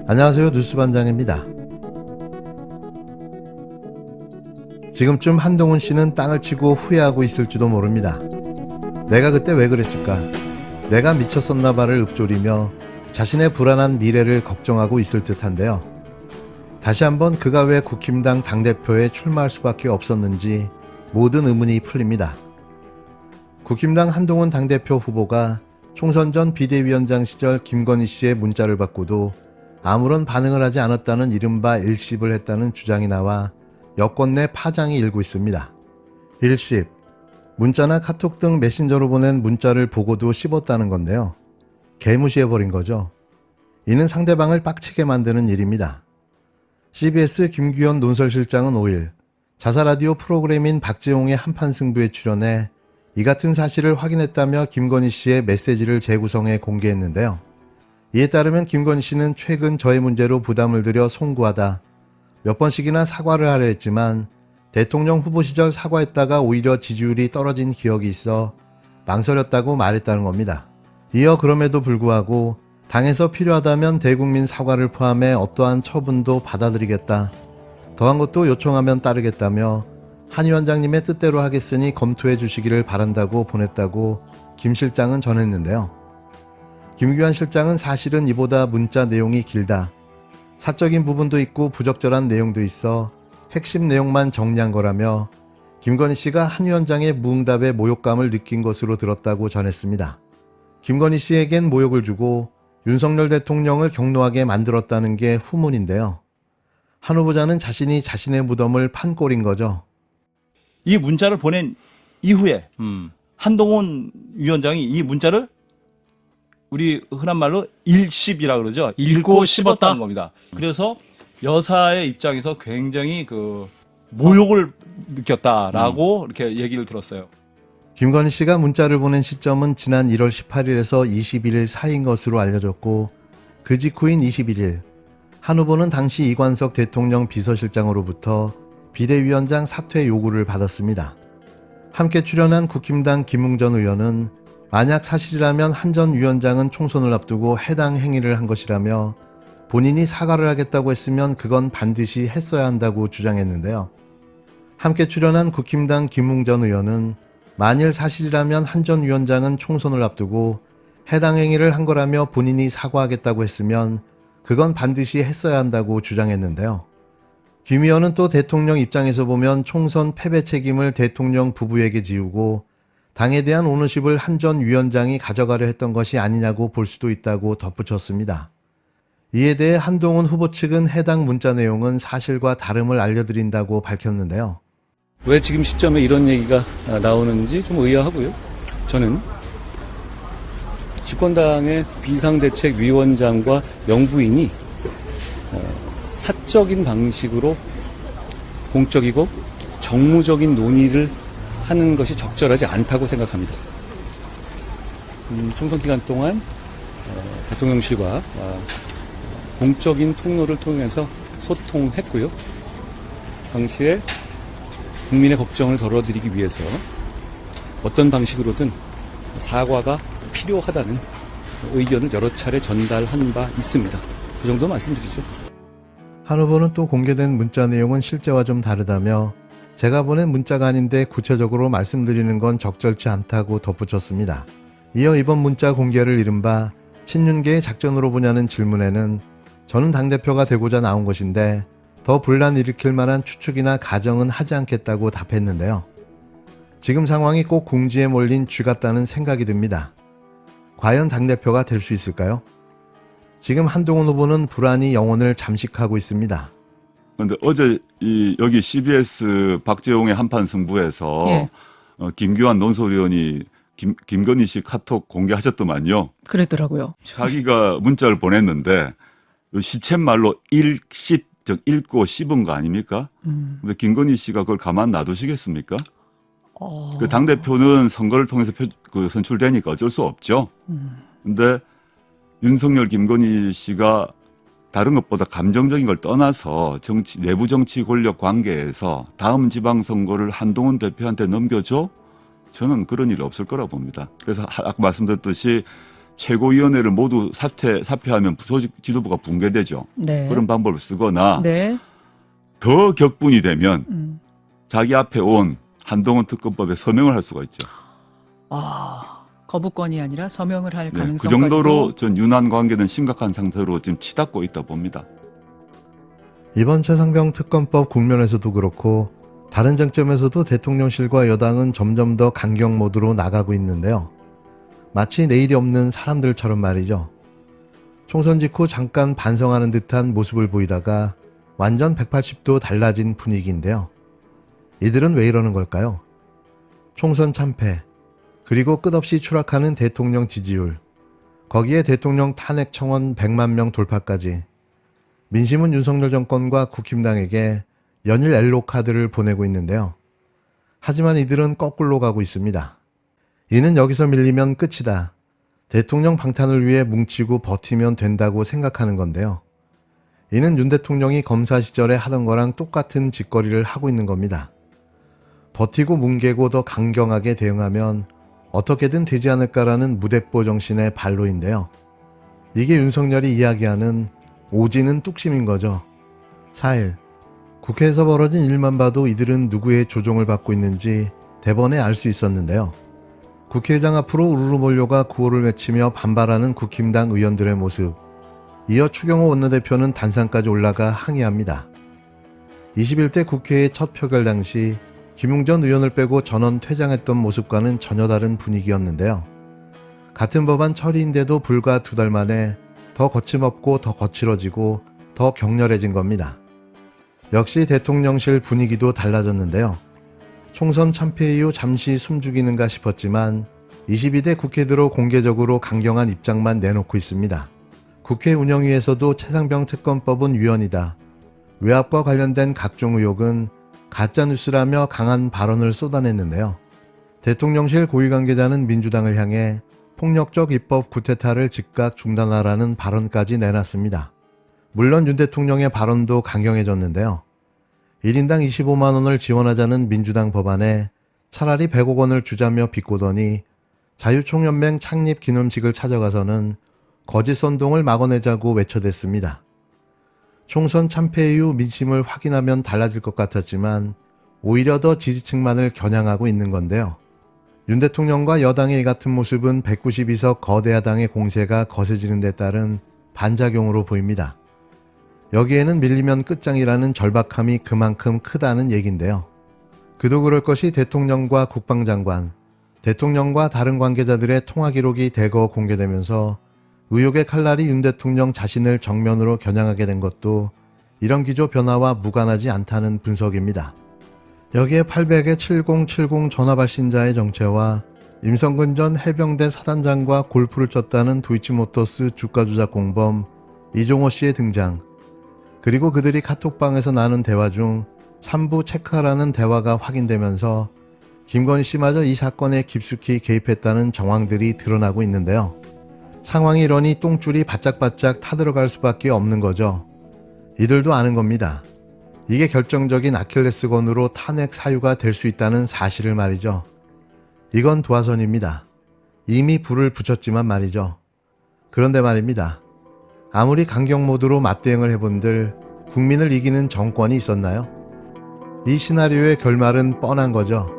안녕하세요. 뉴스반장입니다. 지금쯤 한동훈 씨는 땅을 치고 후회하고 있을지도 모릅니다. 내가 그때 왜 그랬을까? 내가 미쳤었나 봐를 읊조리며 자신의 불안한 미래를 걱정하고 있을 듯한데요. 다시 한번 그가 왜 국힘당 당대표에 출마할 수밖에 없었는지 모든 의문이 풀립니다. 국힘당 한동훈 당대표 후보가 총선 전 비대위원장 시절 김건희 씨의 문자를 받고도 아무런 반응을 하지 않았다는 이른바 일십을 했다는 주장이 나와 여권 내 파장이 일고 있습니다. 일십, 문자나 카톡 등 메신저로 보낸 문자를 보고도 씹었다는 건데요. 개무시해버린 거죠. 이는 상대방을 빡치게 만드는 일입니다. CBS 김규현 논설실장은 5일 자사라디오 프로그램인 박재홍의 한판 승부에 출연해 이 같은 사실을 확인했다며 김건희 씨의 메시지를 재구성해 공개했는데요. 이에 따르면 김건희 씨는 최근 저의 문제로 부담을 들여 송구하다 몇 번씩이나 사과를 하려 했지만 대통령 후보 시절 사과했다가 오히려 지지율이 떨어진 기억이 있어 망설였다고 말했다는 겁니다. 이어 그럼에도 불구하고 당에서 필요하다면 대국민 사과를 포함해 어떠한 처분도 받아들이겠다. 더한 것도 요청하면 따르겠다며 한 위원장님의 뜻대로 하겠으니 검토해 주시기를 바란다고 보냈다고 김 실장은 전했는데요. 김규환 실장은 사실은 이보다 문자 내용이 길다. 사적인 부분도 있고 부적절한 내용도 있어 핵심 내용만 정리한 거라며 김건희 씨가 한 위원장의 무응답에 모욕감을 느낀 것으로 들었다고 전했습니다. 김건희 씨에겐 모욕을 주고 윤석열 대통령을 격노하게 만들었다는 게 후문인데요. 한 후보자는 자신이 자신의 무덤을 판 꼴인 거죠. 이 문자를 보낸 이후에 한동훈 위원장이 이 문자를 우리 흔한 말로 일십이라고 그러죠. 읽고 씹었다는 겁니다. 그래서 여사의 입장에서 굉장히 그 모욕을 느꼈다라고 이렇게 얘기를 들었어요. 김건희 씨가 문자를 보낸 시점은 지난 1월 18일에서 21일 사이인 것으로 알려졌고 그 직후인 21일 한 후보는 당시 이관석 대통령 비서실장으로부터 비대위원장 사퇴 요구를 받았습니다. 함께 출연한 국힘당 김웅전 의원은 만약 사실이라면 한 전 위원장은 총선을 앞두고 해당 행위를 한 것이라며 본인이 사과를 하겠다고 했으면 그건 반드시 했어야 한다고 주장했는데요. 함께 출연한 국힘당 김웅전 의원은 만일 사실이라면 한 전 위원장은 총선을 앞두고 해당 행위를 한 거라며 본인이 사과하겠다고 했으면 그건 반드시 했어야 한다고 주장했는데요. 김 의원은 또 대통령 입장에서 보면 총선 패배 책임을 대통령 부부에게 지우고 당에 대한 오너십을 한 전 위원장이 가져가려 했던 것이 아니냐고 볼 수도 있다고 덧붙였습니다. 이에 대해 한동훈 후보 측은 해당 문자 내용은 사실과 다름을 알려드린다고 밝혔는데요. 왜 지금 시점에 이런 얘기가 나오는지 좀 의아하고요. 저는 집권당의 비상대책위원장과 영부인이 사적인 방식으로 공적이고 정무적인 논의를 하는 것이 적절하지 않다고 생각합니다. 총선 기간 동안 대통령실과 공적인 통로를 통해서 소통했고요. 당시에 국민의 걱정을 덜어드리기 위해서 어떤 방식으로든 사과가 필요하다는 의견을 여러 차례 전달한 바 있습니다. 그 정도 말씀드리죠. 한 후보는 또 공개된 문자 내용은 실제와 좀 다르다며 제가 보낸 문자가 아닌데 구체적으로 말씀드리는 건 적절치 않다고 덧붙였습니다. 이어 이번 문자 공개를 이른바 친윤계의 작전으로 보냐는 질문에는 저는 당대표가 되고자 나온 것인데 더 분란 일으킬 만한 추측이나 가정은 하지 않겠다고 답했는데요. 지금 상황이 꼭 궁지에 몰린 쥐 같다는 생각이 듭니다. 과연 당대표가 될 수 있을까요? 지금 한동훈 후보는 불안이 영혼을 잠식하고 있습니다. 그런데 어제 여기 CBS 박재홍의 한판 승부에서 예. 김규환 논설위원이 김건희 씨 카톡 공개하셨더만요. 그랬더라고요. 자기가 문자를 보냈는데 시쳇말로 일십, 즉 읽고 씹은 거 아닙니까? 근데 김건희 씨가 그걸 가만 놔두시겠습니까? 그 당대표는 선거를 통해서 선출되니까 어쩔 수 없죠. 근데 윤석열, 김건희 씨가 다른 것보다 감정적인 걸 떠나서 내부 정치 권력 관계에서 다음 지방선거를 한동훈 대표한테 넘겨줘? 저는 그런 일이 없을 거라고 봅니다. 그래서 아까 말씀드렸듯이 최고위원회를 모두 사퇴하면 조직 지도부가 붕괴되죠. 네. 그런 방법을 쓰거나 네. 더 격분이 되면 자기 앞에 온 한동훈 특검법에 서명을 할 수가 있죠. 거부권이 아니라 서명을 할 네, 가능성까지도. 그 정도로 전 윤한 관계는 심각한 상태로 지금 치닫고 있다 봅니다. 이번 최상병 특검법 국면에서도 그렇고 다른 쟁점에서도 대통령실과 여당은 점점 더 강경 모드로 나가고 있는데요. 마치 내일이 없는 사람들처럼 말이죠. 총선 직후 잠깐 반성하는 듯한 모습을 보이다가 완전 180도 달라진 분위기인데요. 이들은 왜 이러는 걸까요? 총선 참패, 그리고 끝없이 추락하는 대통령 지지율, 거기에 대통령 탄핵 청원 100만 명 돌파까지 민심은 윤석열 정권과 국힘당에게 연일 엘로 카드를 보내고 있는데요. 하지만 이들은 거꾸로 가고 있습니다. 이는 여기서 밀리면 끝이다. 대통령 방탄을 위해 뭉치고 버티면 된다고 생각하는 건데요. 이는 윤 대통령이 검사 시절에 하던 거랑 똑같은 짓거리를 하고 있는 겁니다. 버티고 뭉개고 더 강경하게 대응하면 어떻게든 되지 않을까라는 무대뽀 정신의 발로인데요. 이게 윤석열이 이야기하는 오지는 뚝심인 거죠. 4일 국회에서 벌어진 일만 봐도 이들은 누구의 조종을 받고 있는지 대번에 알 수 있었는데요. 국회의장 앞으로 우르르 몰려가 구호를 외치며 반발하는 국힘당 의원들의 모습. 이어 추경호 원내대표는 단상까지 올라가 항의합니다. 21대 국회의 첫 표결 당시 김웅전 의원을 빼고 전원 퇴장했던 모습과는 전혀 다른 분위기였는데요. 같은 법안 처리인데도 불과 2달 만에 더 거침없고 더 거칠어지고 더 격렬해진 겁니다. 역시 대통령실 분위기도 달라졌는데요. 총선 참패 이후 잠시 숨죽이는가 싶었지만 22대 국회대로 공개적으로 강경한 입장만 내놓고 있습니다. 국회 운영위에서도 최상병 특검법은 위헌이다. 외압과 관련된 각종 의혹은 가짜뉴스라며 강한 발언을 쏟아냈는데요. 대통령실 고위관계자는 민주당을 향해 폭력적 입법 구태타를 즉각 중단하라는 발언까지 내놨습니다. 물론 윤 대통령의 발언도 강경해졌는데요. 1인당 25만 원을 지원하자는 민주당 법안에 차라리 100억 원을 주자며 비꼬더니 자유총연맹 창립 기념식을 찾아가서는 거짓 선동을 막아내자고 외쳐댔습니다. 총선 참패 이후 민심을 확인하면 달라질 것 같았지만 오히려 더 지지층만을 겨냥하고 있는 건데요. 윤 대통령과 여당의 이 같은 모습은 192석 거대 야당의 공세가 거세지는 데 따른 반작용으로 보입니다. 여기에는 밀리면 끝장이라는 절박함이 그만큼 크다는 얘긴데요. 그도 그럴 것이 대통령과 국방장관, 대통령과 다른 관계자들의 통화 기록이 대거 공개되면서 의혹의 칼날이 윤 대통령 자신을 정면으로 겨냥하게 된 것도 이런 기조 변화와 무관하지 않다는 분석입니다. 여기에 800의 7070 전화 발신자의 정체와 임성근 전 해병대 사단장과 골프를 쳤다는 도이치모터스 주가 조작 공범 이종호 씨의 등장, 그리고 그들이 카톡방에서 나눈 대화 중 3부 체크하라는 대화가 확인되면서 김건희 씨마저 이 사건에 깊숙이 개입했다는 정황들이 드러나고 있는데요. 상황이 이러니 똥줄이 바짝바짝 타들어갈 수밖에 없는 거죠. 이들도 아는 겁니다. 이게 결정적인 아킬레스건으로 탄핵 사유가 될 수 있다는 사실을 말이죠. 이건 도화선입니다. 이미 불을 붙였지만 말이죠. 그런데 말입니다. 아무리 강경 모드로 맞대응을 해본들 국민을 이기는 정권이 있었나요? 이 시나리오의 결말은 뻔한 거죠.